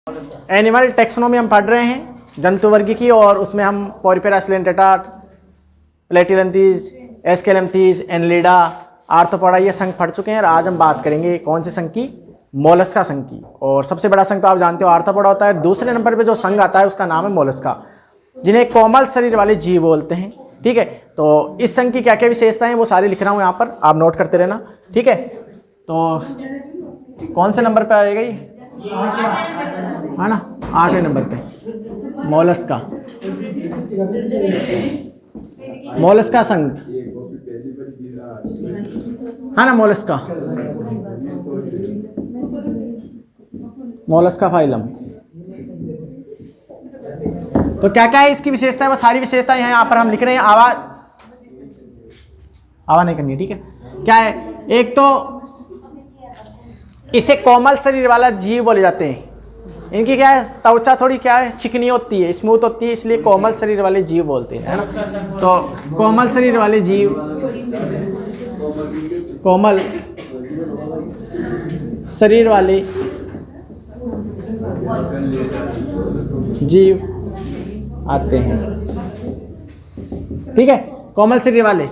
Animal taxonomy हम पढ़ रहे हैं जंतु वर्ग की, और उसमें हम पोरिफेरा सिलेंटेटा, प्लेटिलंथीज, एस्केलेंथीज, एनलिडा, आर्थ्रोपोडा ये संघ पढ़ चुके हैं। और आज हम बात करेंगे कौन से संघ की? मोलस्का संघ की। और सबसे बड़ा संघ तो आप जानते हो आर्थ्रोपोडा होता है। दूसरे नंबर पे जो संघ आता है उसका नाम है मोलस्का, जिन्हें कोमल शरीर वाले जीव बोलते हैं। ठीक है, तो इस संघ की क्या क्या विशेषताएं हैं वो सारी लिख रहा हूँ यहाँ पर, आप नोट करते रहना। ठीक है, तो कौन से नंबर पे आएगा ये? है ना, 8वें नंबर पे मोलस्का। मोलस्का संघ है ना, मोलस्का, मोलस्का फाइलम। तो क्या क्या है इसकी विशेषता है, वो सारी विशेषताएं यहाँ पर हम लिख रहे हैं। आवाज नहीं करनी, ठीक है। क्या है, एक तो इसे कोमल शरीर वाला जीव बोले जाते हैं। इनकी क्या है, त्वचा थोड़ी क्या है, चिकनी होती है, स्मूथ होती है, इसलिए कोमल शरीर वाले जीव बोलते हैं, है ना। तो कोमल शरीर वाले जीव, कोमल शरीर वाले जीव आते हैं। ठीक है, कोमल शरीर वाले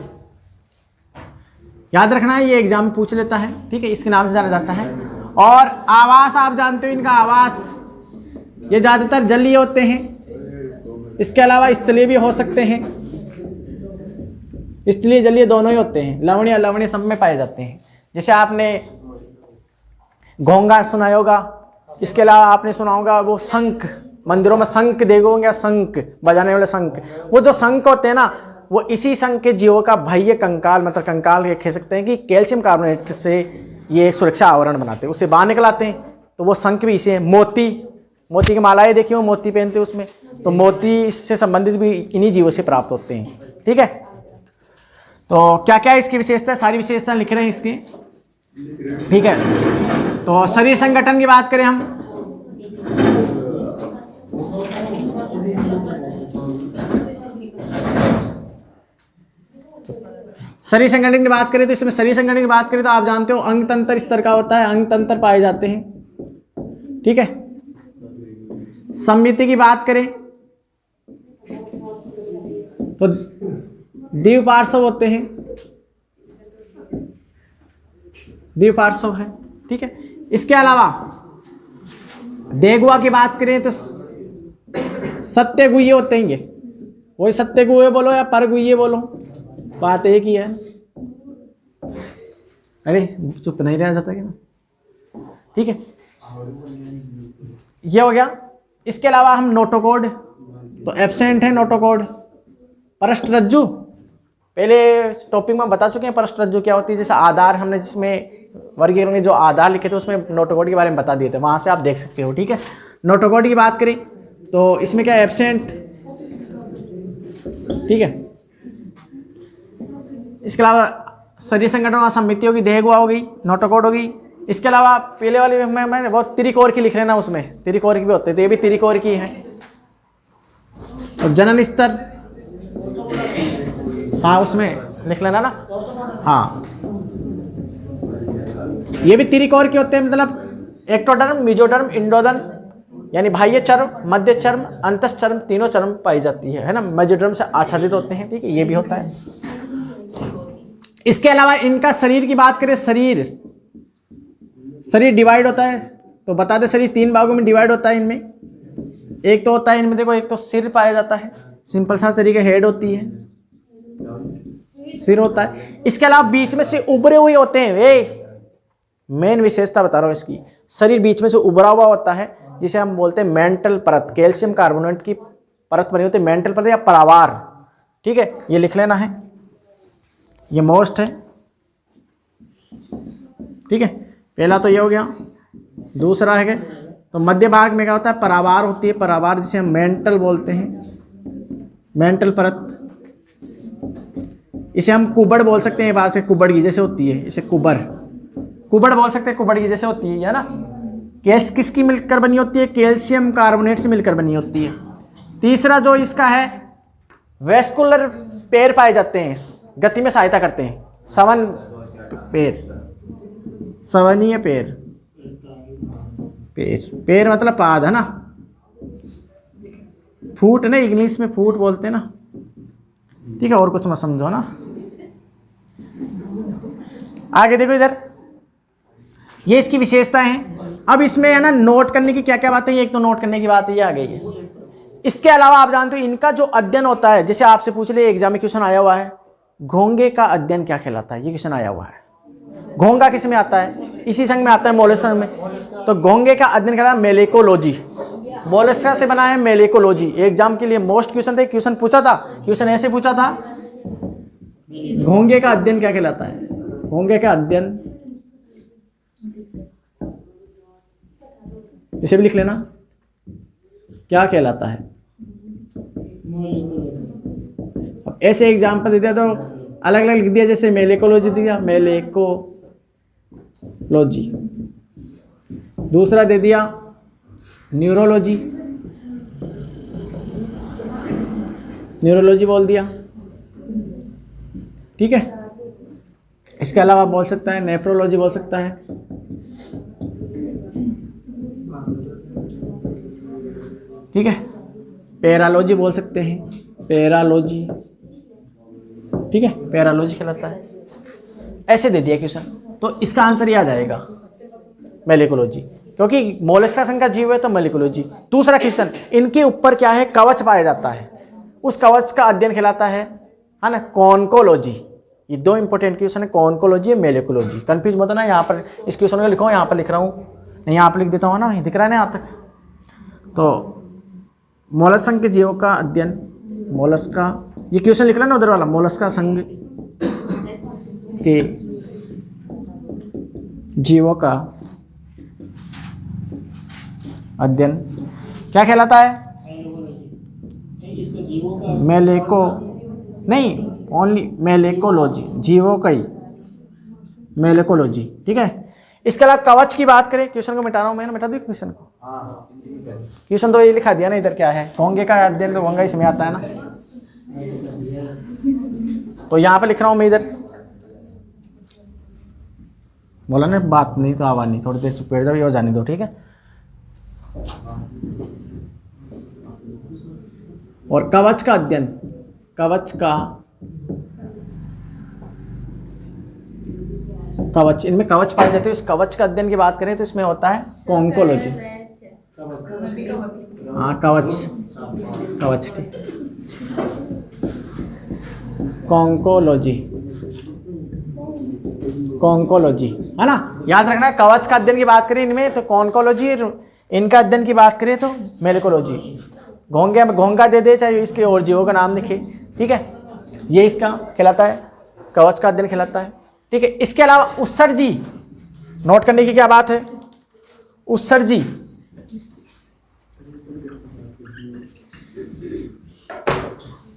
याद रखना है, ये एग्जाम में पूछ लेता है। ठीक है, इसके नाम से जाना जाता है। और आवास आप जानते हो, इनका आवास ये ज़्यादातर जलीय होते हैं। इसके अलावा स्थलीय भी हो सकते हैं, स्थलीय जलीय दोनों ही होते हैं। लवणीय अलवणीय सब में पाए जाते हैं। जैसे आपने घोंगा सुना होगा, इसके अलावा आपने सुना होगा वो शंख, मंदिरों में शंख देखोगे, शंख बजाने वाले शंख। वो जो शंख होते हैं ना, वो इसी शंख के जीवों का बाह्य कंकाल, मतलब कंकाल ये कह सकते हैं कि कैल्शियम कार्बोनेट से ये सुरक्षा आवरण बनाते हैं, उसे बाहर निकलाते हैं। तो वो शंख भी इसे, मोती, मोती की मालाएं देखी हो, मोती पहनते हैं उसमें, तो मोती से संबंधित भी इन्हीं जीवों से प्राप्त होते हैं। ठीक है, तो क्या क्या है इसकी विशेषता, सारी विशेषता लिख रहे हैं इसकी। ठीक है, तो शरीर संगठन की बात करें हम, शरीर संगठन की बात करें तो इसमें शरीर संगठन की बात करें तो आप जानते हो अंग तंत्र इस तरह का होता है, अंग तंत्र पाए जाते हैं। ठीक है, समिति की बात करें तो द्विपार्श्व होते हैं, द्विपार्श्व है। ठीक है, इसके अलावा देगुआ की बात करें तो सत्यगुह्य होते हैं। ये वही सत्यगुह्य बोलो या परगुह्य बोलो, बात एक ही है। अरे चुप नहीं रह जाता क्या? ठीक है, ये हो गया। इसके अलावा हम नोटोकॉर्ड, तो एब्सेंट है नोटोकॉर्ड। परस्टरज्जु पहले टॉपिक में बता चुके हैं, परस्टरज्जु क्या होती है। जैसे आधार हमने जिसमें वर्गीकरण में जो आधार लिखे थे उसमें नोटोकॉर्ड के बारे में बता दिए थे, वहां से आप देख सकते हो। ठीक है, नोटोकॉर्ड की बात करें तो इसमें क्या एब्सेंट। ठीक है, इसके अलावा शरीर संगठन का समिति होगी, देहगुआ होगी, नोटोकॉर्ड होगी। इसके अलावा पहले वाले में मैंने बहुत त्रिकोर की लिख लेना, उसमें त्रिकोर की भी होते थे, ये भी त्रिकोर की है। और जनन स्तर, हाँ उसमें लिख लेना ना, हाँ ये भी त्रिकोर के होते हैं। मतलब एक्टोडर्म, मेसोडर्म, इंडोडर्म, यानी बाह्य चर्म, मध्य चर्म, अंतश्चर्म, तीनों चर्म पाई जाती है ना। मेसोडर्म से आच्छादित होते हैं। ठीक है, ये भी होता है। इसके अलावा इनका शरीर की बात करें, शरीर डिवाइड होता है, तो बता दे शरीर 3 भागों में डिवाइड होता है। इनमें एक तो होता है, इनमें देखो, एक तो सिर पाया जाता है, सिंपल सा तरीके, हेड होती है, सिर होता है। इसके अलावा बीच में से उभरे हुए होते हैं, वे मेन विशेषता बता रहा हूं इसकी। शरीर बीच में से उभरा हुआ होता है, जिसे हम बोलते हैं मेंटल परत, कैल्शियम कार्बोनेट की परत बनी होती है, मेंटल परत या परावार। ठीक है, ये लिख लेना है, ये मोस्ट है। ठीक है, पहला तो ये हो गया। दूसरा है तो मध्य भाग में क्या होता है, परावार होती है, परावार जिसे हम मेंटल बोलते हैं, मेंटल परत। इसे हम कुबड़ बोल सकते हैं, बात से कुबड़ की जैसे होती है, इसे कुबड़ बोल सकते हैं, कुबड़ की जैसे होती है ना। किसकी मिलकर बनी होती है, कैल्शियम कार्बोनेट से मिलकर बनी होती है। तीसरा जो इसका है, वेस्कुलर पैर पाए जाते हैं, गति में सहायता करते हैं, सवन पैर, सवनीय पैर, पेर, पेर मतलब पाद है ना, फूट ना, इंग्लिश में फूट बोलते हैं ना, ठीक है, और कुछ मत समझो ना। आगे देखो इधर, ये इसकी विशेषताएं हैं। अब इसमें है ना नोट करने की क्या क्या बातें, एक तो नोट करने की बात ये आ गई है। इसके अलावा आप जानते हो इनका जो अध्ययन होता है, जैसे आपसे पूछ ले, एग्जाम में क्वेश्चन आया हुआ है, घोंगे का अध्ययन क्या कहलाता है, ये क्वेश्चन आया हुआ है। घोंगा किस में आता है, इसी संघ में आता है, मोलस्क संघ में। तो घोंगे का अध्ययन कहलाता है मेलेकोलॉजी, मोलस्का से बना है मेलेकोलॉजी। एग्जाम के लिए मोस्ट क्वेश्चन थे, क्वेश्चन पूछा था, क्वेश्चन ऐसे पूछा था, घोंगे का अध्ययन क्या कहलाता है, घोंगे का अध्ययन, इसे भी लिख लेना, क्या कहलाता है। अब ऐसे एग्जाम्पल दे दिया तो अलग अलग लिख दिया, जैसे मेलेकोलॉजी दिया, मेलेकोलॉजी, दूसरा दे दिया न्यूरोलॉजी, न्यूरोलॉजी बोल दिया, ठीक है। इसके अलावा बोल सकता है नेफ्रोलॉजी बोल सकता है, ठीक है। पैरालॉजी बोल सकते हैं, पैरालॉजी, ठीक है, पैरालॉजी कहलाता है। ऐसे दे दिया क्वेश्चन, तो इसका आंसर ये आ जाएगा मेलेकोलॉजी, क्योंकि मोलस्का संघ का जीव है तो मेलेकोलॉजी। दूसरा क्वेश्चन, इनके ऊपर क्या है, कवच पाया जाता है, उस कवच का अध्ययन कहलाता है ना, कॉन्कोलॉजी। ये दो इंपॉर्टेंट क्वेश्चन है, कॉन्कोलॉजी और मेलेकोलॉजी। कंफ्यूज मत होना, यहाँ पर इस क्वेश्चन को लिखो, यहाँ पर लिख रहा हूँ, नहीं यहाँ पर लिख देता हूँ ना, दिख रहा है ना यहाँ तक। तो मोलस्क संघ के जीवों का अध्ययन, मोलस्का, ये क्वेश्चन लिख रहा है ना उधर वाला, मोलस्का संघ के जीवों का अध्ययन क्या कहलाता है, मेलेको, नहीं ओनली मेलेकोलॉजी, जीवों का ही मेलेकोलॉजी, ठीक है। इसके अलावा कवच की बात करें, क्वेश्चन को मिटा रहा हूं मैं, मिटा दूं क्वेश्चन को, क्वेश्चन तो ये लिखा दिया ना इधर, क्या है, घोंगे का अध्ययन, तो घोंगा इसमें आता है ना, तो यहां पे लिख रहा हूं मैं इधर, बोला ना बात नहीं तो आवाज नहीं, थोड़ी देर चुप बैठ जाओ, ये हो जाने दो, ठीक है। और कवच का अध्ययन, कवच का, कवच, इनमें कवच पाए जाते हैं, इस कवच का अध्ययन की बात करें तो इसमें होता है कॉन्कोलॉजी, हाँ कवच, कवच, ठीक, कॉन्कोलॉजी, कॉन्कोलॉजी है ना, याद रखना। कवच का अध्ययन की बात करें इनमें तो कॉन्कोलॉजी, इनका अध्ययन की बात करें तो मेलेकोलॉजी। घोंगे में घोंगा दे दे, चाहे इसके और जीवों का नाम लिखे, ठीक है, ये इसका कहलाता है, कवच का अध्ययन कहलाता है, ठीक है। इसके अलावा उत्सर्जी, नोट करने की क्या बात है, उत्सर्जी,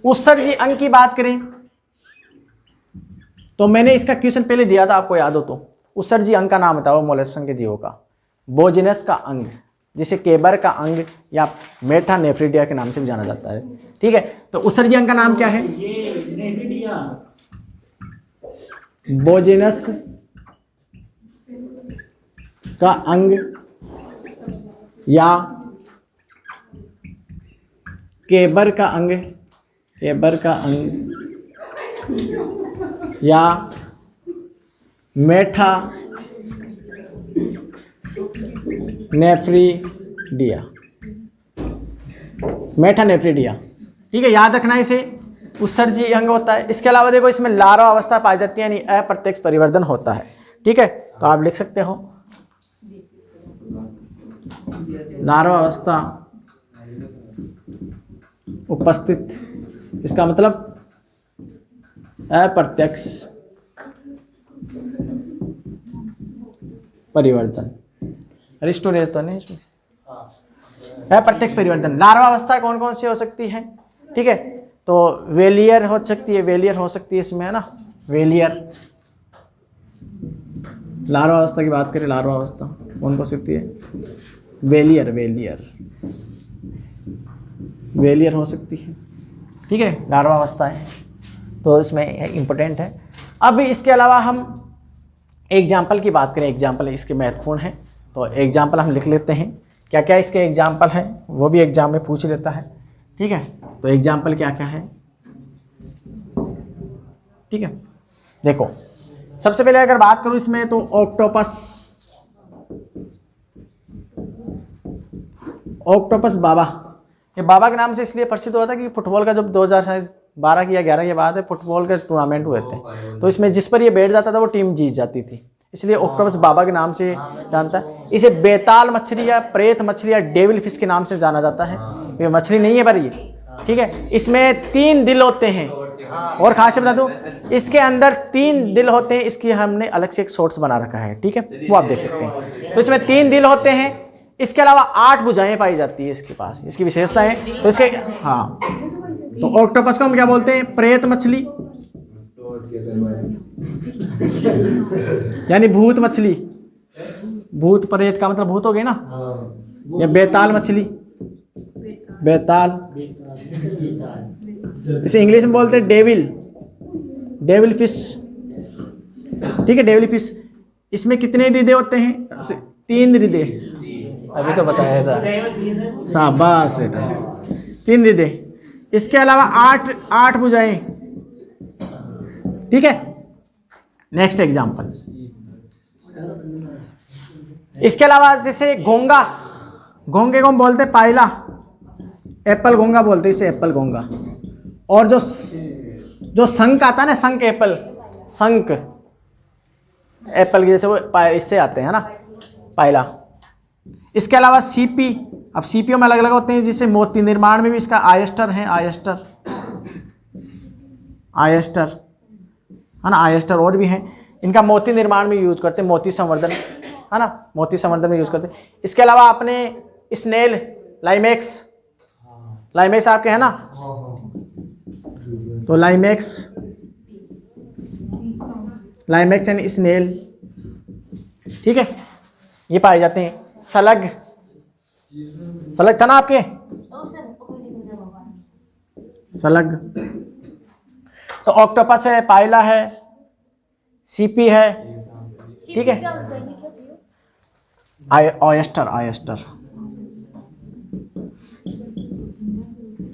उत्सर्जी अंग की बात करें तो मैंने इसका क्वेश्चन पहले दिया था, आपको याद हो तो, उत्सर्जी अंग का नाम बताओ मोलस्क संघ के जीवों का, बोजिनस का अंग, जिसे केबर का अंग या मेटा नेफ्रिडिया के नाम से भी जाना जाता है, ठीक है। तो उत्सर्जी अंग का नाम क्या है, बोजिनस का अंग या केबर का अंग, केबर का अंग या मेटा नेफ्रिडिया, मेटा नेफ्रिडिया, ठीक है, याद रखना इसे, उत्सर्जी अंग होता है। इसके अलावा देखो इसमें लार्वा अवस्था पाई जाती है, यानी अप्रत्यक्ष परिवर्तन होता है, ठीक है, तो आप लिख सकते हो लार्वा अवस्था उपस्थित, इसका मतलब अप्रत्यक्ष परिवर्तन, रिस्टोरेज तो नहीं इसमें, अप्रत्यक्ष परिवर्तन। लार्वा अवस्था कौन कौन सी हो सकती है, ठीक है, तो वेलियर हो सकती है, वेलियर हो सकती है इसमें, है ना, वेलियर। लार्वा अवस्था की बात करें, लार्वा अवस्था कौन हो सकती है, वेलियर, वेलियर, वेलियर हो सकती है, ठीक है, लार्वा अवस्था है, तो इसमें इम्पोर्टेंट है। अब इसके अलावा हम एग्जाम्पल की बात करें, एग्जाम्पल इसके महत्वपूर्ण है, तो एग्जाम्पल हम लिख लेते हैं, क्या क्या इसके एग्जाम्पल हैं वो भी एग्जाम में पूछ लेता है। ठीक है, तो एग्जाम्पल क्या क्या है, ठीक है। देखो सबसे पहले अगर बात करूं इसमें तो ऑक्टोपस बाबा, ये बाबा के नाम से इसलिए प्रसिद्ध हुआ था कि फुटबॉल का जब 2012 की या 11 के बाद फुटबॉल के टूर्नामेंट हुए थे, तो इसमें जिस पर ये बैठ जाता था वो टीम जीत जाती थी, इसलिए ऑक्टोपस बाबा के नाम से जानता है। इसे बेताल मछली या प्रेत मछली या डेविल फिश के नाम से जाना जाता है। ये मछली नहीं है पर ये, ठीक है। इसमें 3 दिल होते हैं, और खास बता दूं इसके अंदर 3 दिल होते हैं, इसकी हमने अलग से एक शॉर्ट्स बना रखा है, ठीक है, वो आप देख सकते हैं। तो इसमें 3 दिल होते हैं, इसके अलावा 8 भुजाएं पाई जाती है इसके पास, इसकी विशेषता है। तो इसके हाँ, तो ऑक्टोपस को हम क्या बोलते हैं, प्रेत मछली यानी भूत मछली, भूत प्रेत का मतलब भूत हो गए ना, या बेताल मछली, बेताल, इसे इंग्लिश में बोलते हैं डेविल फिश, ठीक है, डेविल फिश। इसमें कितने हृदय होते हैं, 3 हृदय, अभी तो बताया था, शाबाश बेटा, 3 हृदय। इसके अलावा 8 भुजाएं, ठीक है। नेक्स्ट एग्जांपल, इसके अलावा जैसे घोंगा, घोंगे को हम बोलते हैं पायला, एप्पल घोंगा बोलते हैं इसे, एप्पल घोंगा। और जो शंख आता है ना, शंख एप्पल, शंख एप्पल की जैसे वो इससे आते हैं ना, पायला। इसके अलावा सीपी, अब सीपीओ में अलग अलग होते हैं, जिससे मोती निर्माण में भी इसका आयस्टर है, आयस्टर है ना, आयस्टर और भी हैं, इनका मोती निर्माण में यूज करते हैं, मोती संवर्धन है ना, मोती संवर्धन में यूज करते हैं। इसके अलावा अपने स्नेल, लाइमेक्स आपके है ना, तो लाइमेक्स यानी स्नेल, ठीक है, ये पाए जाते हैं। सलग था ना आपके, सलग। तो ऑक्टोपस है, पायला है, सीपी है, ठीक है,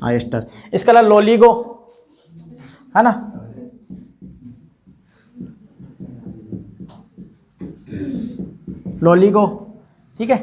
आयस्टर। इसके अलावा लोलिगो है ना, लोलिगो, ठीक है।